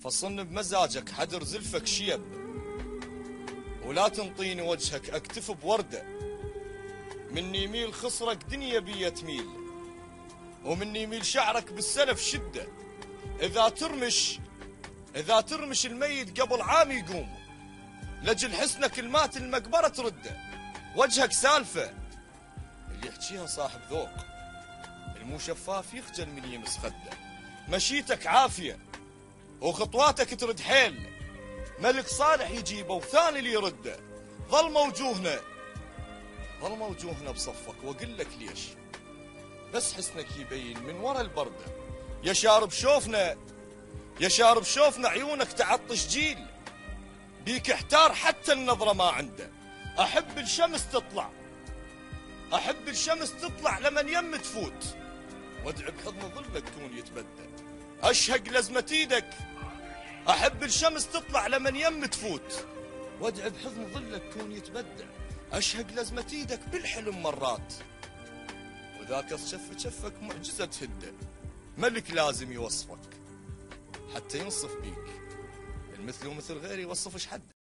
فصن بمزاجك حدر زلفك شيب، ولا تنطيني وجهك اكتف بوردة. مني يميل خصرك دنيا بي تميل، ومني يميل شعرك بالسلف شدة. إذا ترمش الميت قبل عام يقوم، لجل حسنك المات المقبرة ترده. وجهك سالفة اللي يحكيها صاحب ذوق، المو شفاف يخجل من يمس خده. مشيتك عافية وخطواتك ترد حيل، ملك صالح يجيبه وثاني اللي يرده. ظل موجوهنا بصفك، واقول لك ليش، بس حسنك يبين من ورا البردة. يا شارب شوفنا عيونك تعطش جيل، بيك احتار حتى النظرة ما عنده. احب الشمس تطلع لمن يم تفوت، وادعي بحضن ظلك كون يتبدى. اشهق لزمة ايدك، احب الشمس تطلع لمن يم تفوت، وادعي بحضن ظلك كون يتبدى. اشهق لزمة ايدك بالحلم مرات، وذاك شفك معجزة تهده. ملك لازم يوصفك حتى ينصف بيك، المثل ومثل غيري يوصفش حد.